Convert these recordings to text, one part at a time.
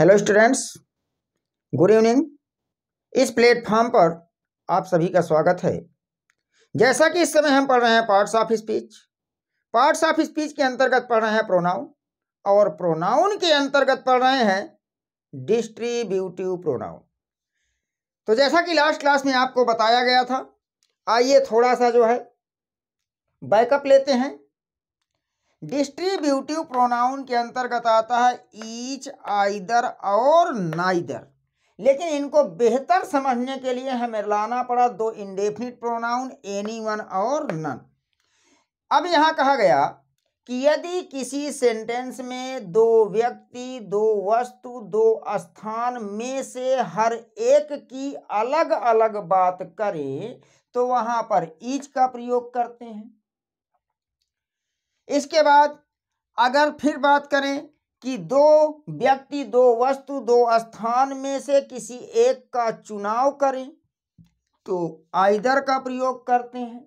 Hello students, good evening. इस platform पर आप सभी का स्वागत है। जैसा कि इस समय हम पढ़ रहे हैं parts of speech. Parts of speech के अंतर्गत पढ़ रहे हैं प्रोनाउन, और प्रोनाउन के अंतर्गत पढ़ रहे हैं डिस्ट्रीब्यूटिव प्रोनाउन। तो जैसा कि लास्ट क्लास में आपको बताया गया था, आइए थोड़ा सा जो है बैकअप लेते हैं। डिस्ट्रीब्यूटिव प्रोनाउन के अंतर्गत आता है ईच, आइदर और नाइदर। लेकिन इनको बेहतर समझने के लिए हमें लाना पड़ा दो इंडेफिनिट प्रोनाउन, एनीवन और नन। अब यहां कहा गया कि यदि किसी सेंटेंस में दो व्यक्ति, दो वस्तु, दो स्थान में से हर एक की अलग अलग बात करें तो वहां पर ईच का प्रयोग करते हैं। इसके बाद अगर फिर बात करें कि दो व्यक्ति, दो वस्तु, दो स्थान में से किसी एक का चुनाव करें तो आइदर का प्रयोग करते हैं।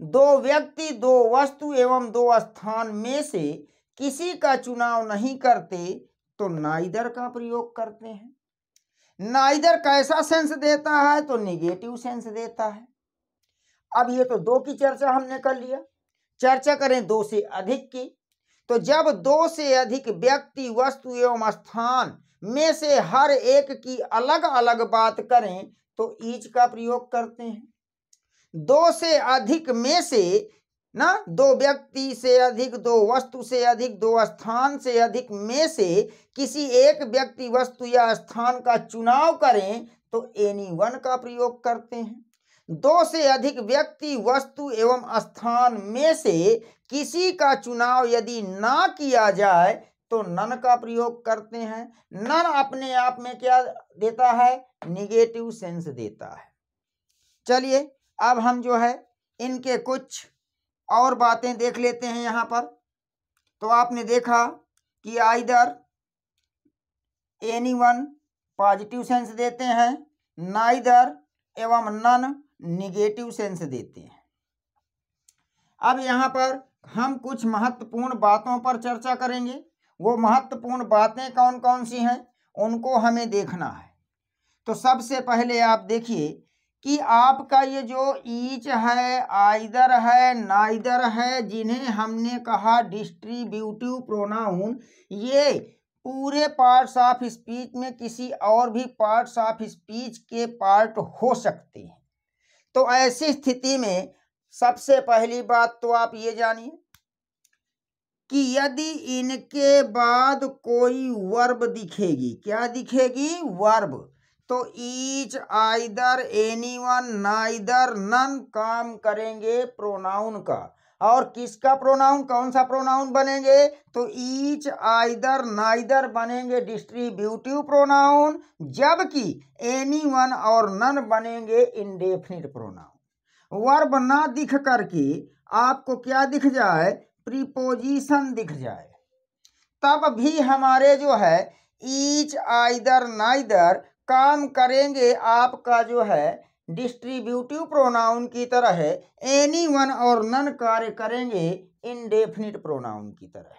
दो व्यक्ति, दो वस्तु एवं दो स्थान में से किसी का चुनाव नहीं करते तो नाइदर का प्रयोग करते हैं। नाइदर कैसा सेंस देता है? तो निगेटिव सेंस देता है। अब ये तो दो की चर्चा हमने कर लिया। चर्चा करें दो से अधिक की, तो जब दो से अधिक व्यक्ति, वस्तु एवं स्थान में से हर एक की अलग अलग बात करें तो ईच का प्रयोग करते हैं। दो से अधिक में से ना, दो व्यक्ति से अधिक, दो वस्तु से अधिक, दो स्थान से अधिक में से किसी एक व्यक्ति, वस्तु या स्थान का चुनाव करें तो एनीवन का प्रयोग करते हैं। दो से अधिक व्यक्ति, वस्तु एवं स्थान में से किसी का चुनाव यदि ना किया जाए तो नन का प्रयोग करते हैं। नन अपने आप में क्या देता है? निगेटिव सेंस देता है। चलिए अब हम जो है इनके कुछ और बातें देख लेते हैं। यहां पर तो आपने देखा कि आइदर, एनीवन पॉजिटिव सेंस देते हैं, नाइदर एवं नन निगेटिव सेंस देते हैं। अब यहाँ पर हम कुछ महत्वपूर्ण बातों पर चर्चा करेंगे। वो महत्वपूर्ण बातें कौन कौन सी हैं उनको हमें देखना है। तो सबसे पहले आप देखिए कि आपका ये जो ईच है, आइदर है, नाइदर है, जिन्हें हमने कहा डिस्ट्रीब्यूटिव प्रोनाउन, ये पूरे पार्ट्स ऑफ स्पीच में किसी और भी पार्ट्स ऑफ स्पीच के पार्ट हो सकते हैं। तो ऐसी स्थिति में सबसे पहली बात तो आप ये जानिए कि यदि इनके बाद कोई वर्ब दिखेगी, क्या दिखेगी? वर्ब, तो each, either, anyone, neither, none काम करेंगे प्रोनाउन का। और किसका प्रोनाउन? कौन सा प्रोनाउन बनेंगे? तो ईच, आइदर, नाइदर बनेंगे डिस्ट्रीब्यूटिव प्रोनाउन, जबकि एनीवन और नन बनेंगे इंडेफिनिट प्रोनाउन। वर्ब ना दिख करके आपको क्या दिख जाए? प्रीपोजिशन दिख जाए, तब भी हमारे जो है ईच, आइदर, नाइदर काम करेंगे आपका जो है डिस्ट्रीब्यूटिव प्रोनाउन की तरह है। एनीवन और नन कार्य करेंगे इंडेफिनिट प्रोनाउन की तरह।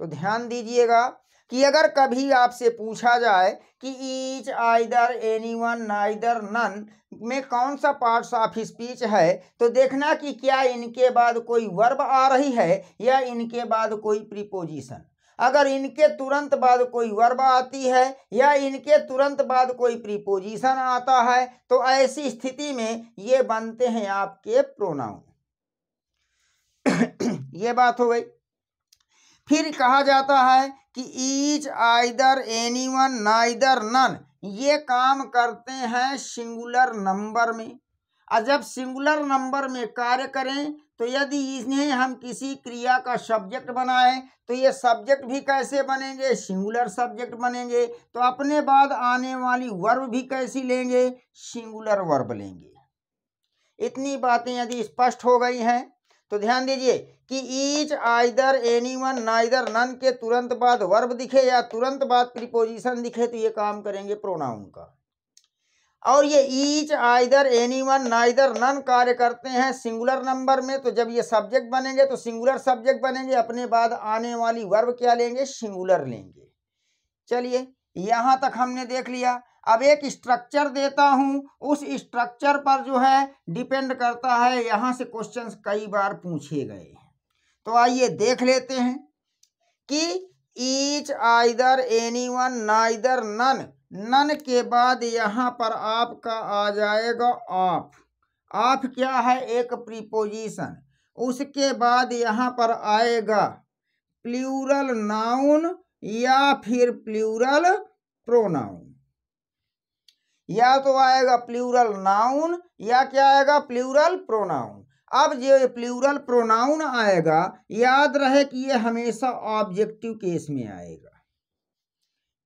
तो ध्यान दीजिएगा कि अगर कभी आपसे पूछा जाए कि each, either, anyone, neither, none में कौन सा पार्ट्स ऑफ स्पीच है, तो देखना कि क्या इनके बाद कोई वर्ब आ रही है या इनके बाद कोई प्रीपोजिशन। अगर इनके तुरंत बाद कोई वर्ब आती है या इनके तुरंत बाद कोई प्रीपोजिशन आता है तो ऐसी स्थिति में ये बनते हैं आपके प्रोनाउन। ये बात हो गई। फिर कहा जाता है कि each, either, anyone, neither, none ये काम करते हैं सिंगुलर नंबर में। और जब सिंगुलर नंबर में कार्य करें तो यदि इन्हें हम किसी क्रिया का सब्जेक्ट बनाएं तो ये सब्जेक्ट भी कैसे बनेंगे? सिंगुलर सब्जेक्ट बनेंगे। तो अपने बाद आने वाली वर्ब भी कैसी लेंगे? सिंगुलर वर्ब लेंगे। इतनी बातें यदि स्पष्ट हो गई हैं तो ध्यान दीजिए कि each, either, anyone, neither, none के तुरंत बाद वर्ब दिखे या तुरंत बाद प्रीपोजिशन दिखे तो ये काम करेंगे प्रोनाउन का। और ये each, either, anyone, neither, none कार्य करते हैं सिंगुलर नंबर में। तो जब ये सब्जेक्ट बनेंगे तो सिंगुलर सब्जेक्ट बनेंगे, अपने बाद आने वाली वर्ब क्या लेंगे? सिंगुलर लेंगे। चलिए यहाँ तक हमने देख लिया। अब एक स्ट्रक्चर देता हूं, उस स्ट्रक्चर पर जो है डिपेंड करता है, यहाँ से क्वेश्चंस कई बार पूछे गए हैं। तो आइए देख लेते हैं कि each, either, anyone, neither, none. None के बाद यहाँ पर आपका आ जाएगा ऑफ। ऑफ क्या है? एक प्रीपोजिशन। उसके बाद यहाँ पर आएगा प्लूरल नाउन या फिर प्लूरल प्रोनाउन। या तो आएगा प्लूरल नाउन या क्या आएगा? Plural pronoun. अब जो प्लूरल प्रोनाउन आएगा, याद रहे कि ये हमेशा ऑब्जेक्टिव केस में आएगा।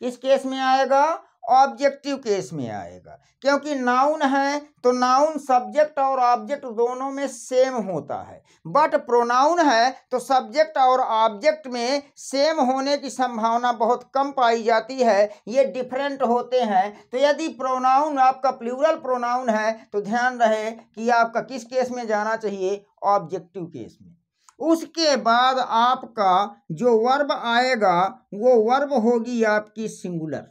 किस केस में आएगा? ऑब्जेक्टिव केस में आएगा। क्योंकि नाउन है तो नाउन सब्जेक्ट और ऑब्जेक्ट दोनों में सेम होता है, बट प्रोनाउन है तो सब्जेक्ट और ऑब्जेक्ट में सेम होने की संभावना बहुत कम पाई जाती है, ये डिफरेंट होते हैं। तो यदि प्रोनाउन आपका प्लूरल प्रोनाउन है तो ध्यान रहे कि आपका किस केस में जाना चाहिए? ऑब्जेक्टिव केस में। उसके बाद आपका जो वर्ब आएगा वो वर्ब होगी आपकी सिंगुलर।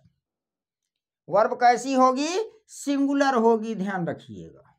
वर्ब कैसी होगी? सिंगुलर होगी, ध्यान रखिएगा।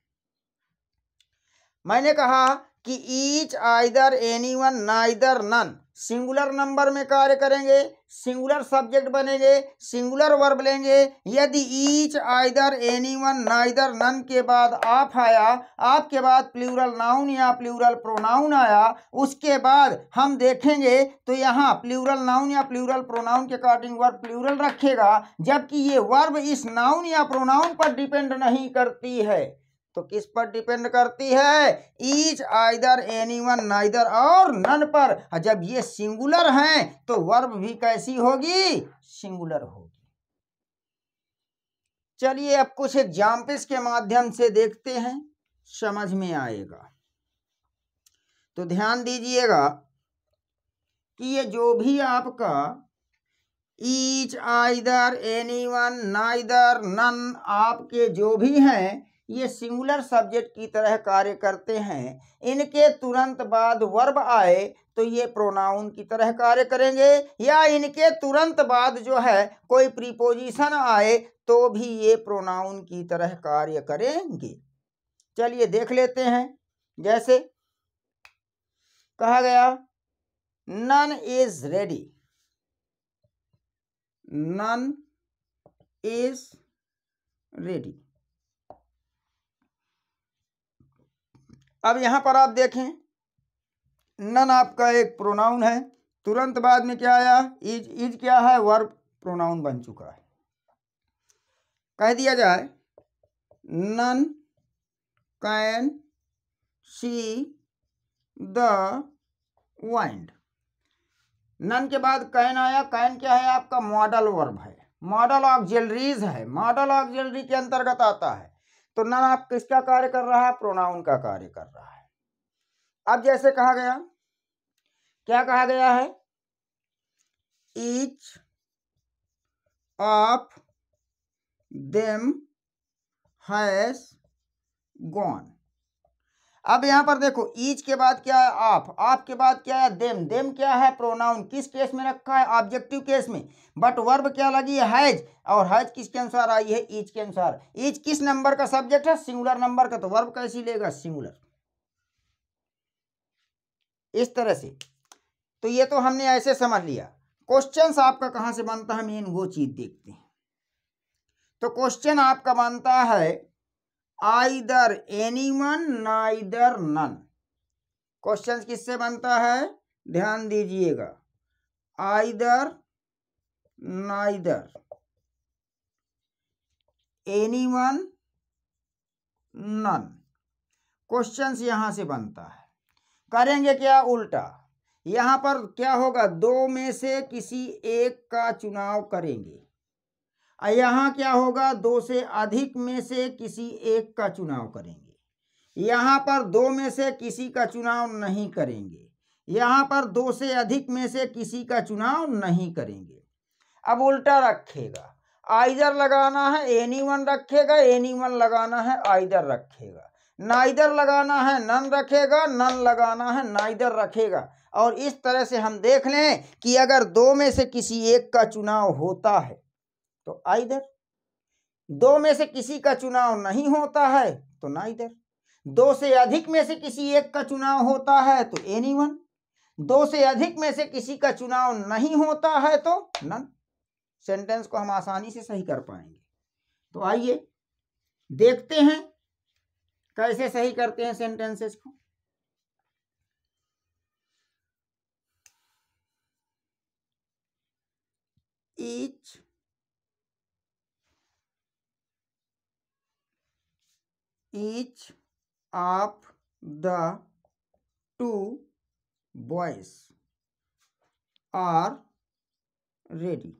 मैंने कहा कि each, either, anyone, neither, none singular number में कार्य करेंगे, सिंगुलर सब्जेक्ट बनेंगे, सिंगुलर वर्ब लेंगे। यदि each, either, anyone, neither, none के बाद आप आया, आपके बाद प्लूरल नाउन या प्लूरल प्रोनाउन आया, उसके बाद हम देखेंगे तो यहाँ प्लूरल नाउन या प्लूरल प्रोनाउन के अकॉर्डिंग वर्ब प्लूरल रखेगा, जबकि ये वर्ब इस नाउन या प्रोनाउन पर डिपेंड नहीं करती है। तो किस पर डिपेंड करती है? ईच, आइदर, एनीवन, नाइदर और नन पर। जब ये सिंगुलर हैं तो वर्ब भी कैसी होगी? सिंगुलर होगी। चलिए अब कुछ एग्जाम्पल्स के माध्यम से देखते हैं, समझ में आएगा। तो ध्यान दीजिएगा कि ये जो भी आपका each, either, anyone, neither, none आपके जो भी हैं, ये सिंगुलर सब्जेक्ट की तरह कार्य करते हैं। इनके तुरंत बाद वर्ब आए तो ये प्रोनाउन की तरह कार्य करेंगे, या इनके तुरंत बाद जो है कोई प्रीपोजिशन आए तो भी ये प्रोनाउन की तरह कार्य करेंगे। चलिए देख लेते हैं। जैसे कहा गया none is ready. None is ready. अब यहां पर आप देखें, नन आपका एक प्रोनाउन है, तुरंत बाद में क्या आया? इज। इज क्या है? वर्ब प्रोनाउन बन चुका है। कह दिया जाए none can see the wind. None के बाद कैन आया। कैन क्या है? आपका मॉडल वर्ब है, मॉडल ऑक्सिलरीज है, मॉडल ऑक्सिलरी के अंतर्गत आता है। तो नन आप किसका कार्य कर रहा है? प्रोनाउन का कार्य कर रहा है। अब जैसे कहा गया, क्या कहा गया है? Each of them has gone. अब यहां पर देखो, ईच के बाद क्या है? ऑफ। ऑफ के बाद क्या है? देम। देम क्या है? प्रोनाउन। किस केस में रखा है? ऑब्जेक्टिव केस में। बट वर्ब क्या लगी है? हैज। और हैज किसके अनुसार आई है? ईच के अनुसार। ईच किस नंबर का सब्जेक्ट है? सिंगुलर नंबर का। तो वर्ब कैसी लेगा? सिंगुलर। इस तरह से। तो ये तो हमने ऐसे समझ लिया। क्वेश्चन आपका कहां से बनता है, मेन वो चीज देखते हैं। तो क्वेश्चन आपका बनता है either anyone, neither, none. Question किससे बनता है? ध्यान दीजिएगा, either, neither, anyone, none. Question यहां से बनता है। करेंगे क्या? उल्टा। यहां पर क्या होगा? दो में से किसी एक का चुनाव करेंगे। यहां क्या होगा? दो से अधिक में से किसी एक का चुनाव करेंगे। यहां पर दो में से किसी का चुनाव नहीं करेंगे। यहां पर दो से अधिक में से किसी का चुनाव नहीं करेंगे। अब उल्टा रखेगा, आइदर लगाना है, एनीवन रखेगा, एनीवन लगाना है, आइदर रखेगा। नाइदर लगाना है नन रखेगा, नन लगाना है नाइदर रखेगा। और इस तरह से हम देख लें कि अगर दो में से किसी एक का चुनाव होता है तो आइदर, दो में से किसी का चुनाव नहीं होता है तो नाइदर, दो से अधिक में से किसी एक का चुनाव होता है तो एनीवन, दो से अधिक में से किसी का चुनाव नहीं होता है तो नन। सेंटेंस को हम आसानी से सही कर पाएंगे। तो आइए देखते हैं कैसे सही करते हैं सेंटेंसेस को। each of the two boys are ready।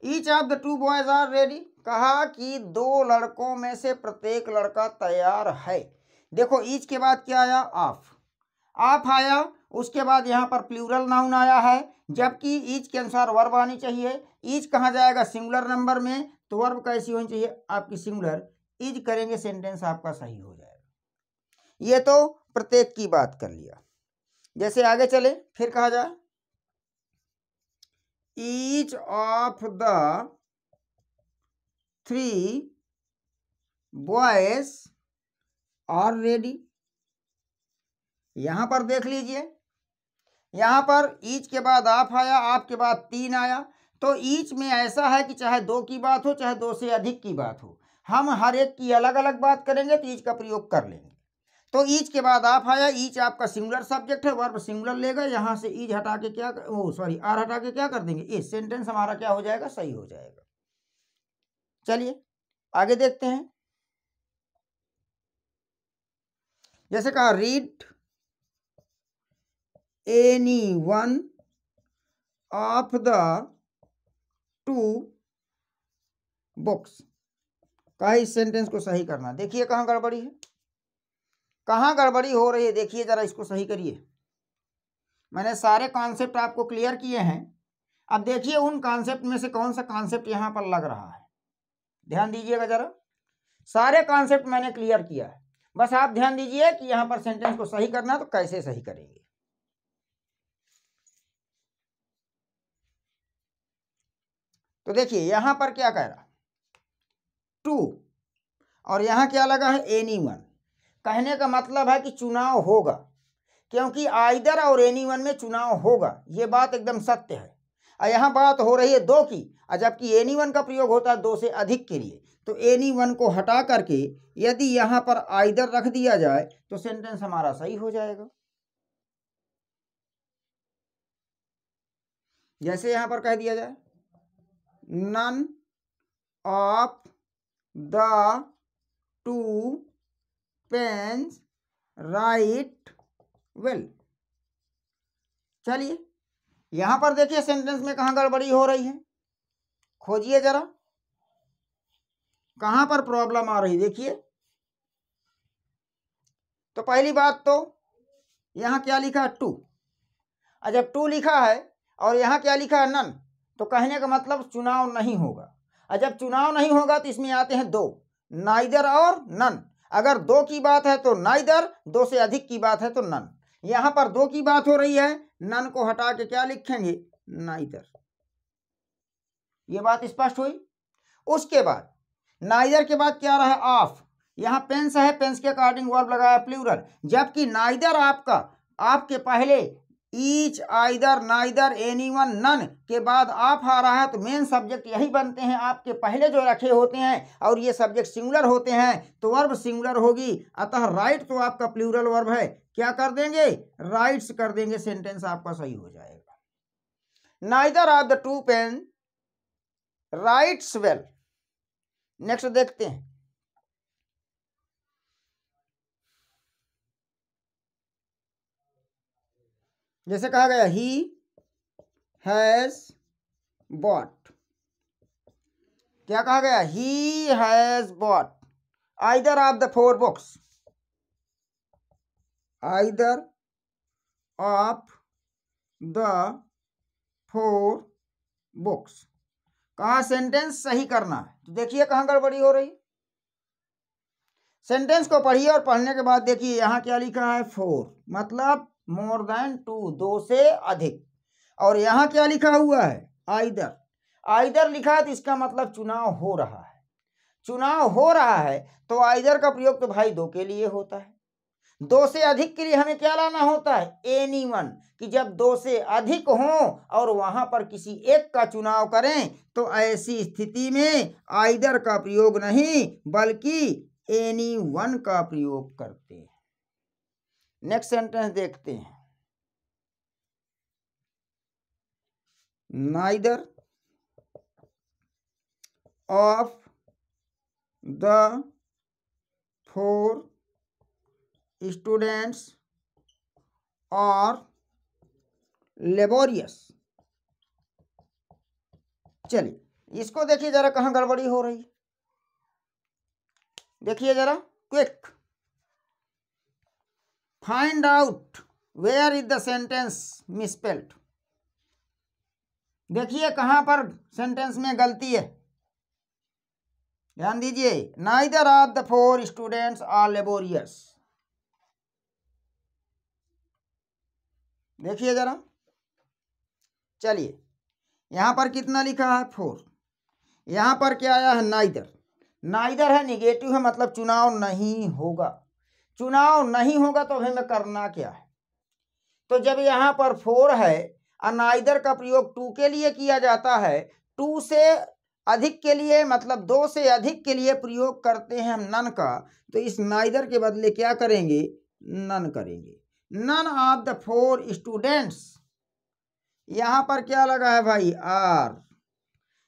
each of the two boys are ready, कहा कि दो लड़कों में से प्रत्येक लड़का तैयार है। देखो ईच के बाद क्या आया, ऑफ, ऑफ आया, उसके बाद यहाँ पर प्लूरल नाउन आया है, जबकि ईच के अनुसार वर्ब आनी चाहिए। ईच कहाँ जाएगा, सिंगुलर नंबर में, तो वर्ब कैसी होनी चाहिए आपकी, सिंगुलर। ईज करेंगे सेंटेंस आपका सही हो जाएगा। ये तो प्रत्येक की बात कर लिया। जैसे आगे चले फिर कहा जाए each of the three boys are ready. यहां पर देख लीजिए, यहां पर ईच के बाद आप आया, आपके बाद तीन आया। तो ईच में ऐसा है कि चाहे दो की बात हो चाहे दो से अधिक की बात हो, हम हर एक की अलग अलग बात करेंगे तो ईच का प्रयोग कर लेंगे। तो ईच के बाद आप आया, ईच आपका सिंगुलर सब्जेक्ट है, वर्ब सिंगुलर लेगा, यहां से ईज हटा के क्या, आर हटा के क्या कर देंगे, इस सेंटेंस हमारा क्या हो जाएगा, सही हो जाएगा। चलिए आगे देखते हैं। जैसे कहा read any one of the to books, कहा इस सेंटेंस को सही करना। देखिए कहाँ गड़बड़ी है, कहाँ गड़बड़ी हो रही है, देखिए जरा इसको सही करिए। मैंने सारे कॉन्सेप्ट आपको क्लियर किए हैं। अब देखिए उन कॉन्सेप्ट में से कौन सा कॉन्सेप्ट यहां पर लग रहा है, ध्यान दीजिएगा जरा। सारे कॉन्सेप्ट मैंने क्लियर किया है, बस आप ध्यान दीजिए कि यहां पर सेंटेंस को सही करना, तो कैसे सही करेंगे। तो देखिए यहां पर क्या कह रहा, टू, और यहां क्या लगा है, एनीवन। कहने का मतलब है कि चुनाव होगा, क्योंकि आइदर और एनीवन में चुनाव होगा, ये बात एकदम सत्य है। और यहाँ बात हो रही है दो की, और जबकि एनीवन का प्रयोग होता है दो से अधिक के लिए। तो एनीवन को हटा करके यदि यहाँ पर आइदर रख दिया जाए तो सेंटेंस हमारा सही हो जाएगा। जैसे यहाँ पर कह दिया जाए none of the two pens write well. चलिए यहां पर देखिए सेंटेंस में कहां गड़बड़ी हो रही है, खोजिए जरा कहां पर प्रॉब्लम आ रही, देखिए। तो पहली बात तो यहां क्या लिखा है, टू, और जब टू लिखा है और यहां क्या लिखा है, नन, तो कहने का मतलब चुनाव नहीं होगा। और जब चुनाव नहीं होगा तो इसमें आते हैं दो, नाइदर और नन। अगर दो की बात है तो नाइदर, दो से अधिक की बात है तो नन। यहां पर दो की बात हो रही है, नन को हटा के क्या लिखेंगे, नाइदर। ये बात स्पष्ट हुई। उसके बाद नाइदर के बाद क्या रहा है, ऑफ। यहां पेंस है, पेंस के अकॉर्डिंग वर्ब लगाया प्लूरल, जबकि नाइदर आपका, आपके पहले each, either, neither, anyone, none के बाद आप आ रहा है, तो मेन सब्जेक्ट यही बनते हैं आपके पहले जो रखे होते हैं, और ये सब्जेक्ट सिंगुलर होते हैं तो वर्ब सिंगुलर होगी। अतः राइट तो आपका प्लूरल वर्ब है, क्या कर देंगे, राइट्स कर देंगे, सेंटेंस आपका सही हो जाएगा। Neither of the two pen writes well. Next देखते हैं। जैसे कहा गया ही हैज बॉट, क्या कहा गया, he has bot either of the four books, either of the four books. कहा सेंटेंस सही करना है, तो देखिए कहां गड़बड़ी हो रही। सेंटेंस को पढ़िए और पढ़ने के बाद देखिए यहाँ क्या लिखा है, 4 मतलब मोर देन 2, 2 से अधिक। और यहाँ क्या लिखा हुआ है, आइदर। आइदर लिखा है तो इसका मतलब चुनाव हो रहा है। चुनाव हो रहा है तो आइदर का प्रयोग तो भाई 2 के लिए होता है। 2 से अधिक के लिए हमें क्या लाना होता है, एनीवन, कि जब 2 से अधिक हों और वहां पर किसी एक का चुनाव करें तो ऐसी स्थिति में आइदर का प्रयोग नहीं बल्कि एनीवन का प्रयोग करते हैं। नेक्स्ट सेंटेंस देखते हैं, नाइदर ऑफ द 4 स्टूडेंट्स और लेबोरियस। चलिए इसको देखिए जरा कहाँ गड़बड़ी हो रही है, देखिए जरा quick, find out where is the sentence misspelled. देखिए कहाँ पर सेंटेंस में गलती है, ध्यान दीजिए। Neither of the 4 students are laborious, देखिए जरा। चलिए यहां पर कितना लिखा है, 4। यहां पर क्या आया है, नाइदर। नाइदर है, निगेटिव है, मतलब चुनाव नहीं होगा। चुनाव नहीं होगा तो हमें करना क्या है, तो जब यहां पर 4 है और नाइदर का प्रयोग 2 के लिए किया जाता है, 2 से अधिक के लिए मतलब 2 से अधिक के लिए प्रयोग करते हैं हम नन का, तो इस नाइदर के बदले क्या करेंगे, नन करेंगे। नन ऑफ द 4 स्टूडेंट्स, यहां पर क्या लगा है भाई, आर।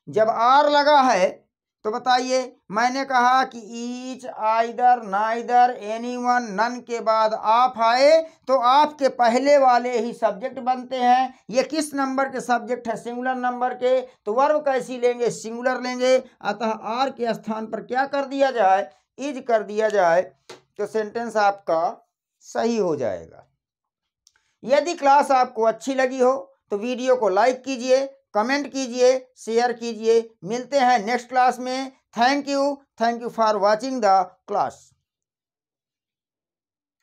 जब आर लगा है तो बताइए, मैंने कहा कि each, either, neither, anyone, none के बाद आप आए तो आपके पहले वाले ही सब्जेक्ट बनते हैं। ये किस नंबर के सब्जेक्ट है, सिंगुलर नंबर के, तो वर्ब कैसी लेंगे, सिंगुलर लेंगे। अतः आर के स्थान पर क्या कर दिया जाए, इज कर दिया जाए, तो सेंटेंस आपका सही हो जाएगा। यदि क्लास आपको अच्छी लगी हो तो वीडियो को लाइक कीजिए, कमेंट कीजिए, शेयर कीजिए। मिलते हैं नेक्स्ट क्लास में। Thank you for watching the class.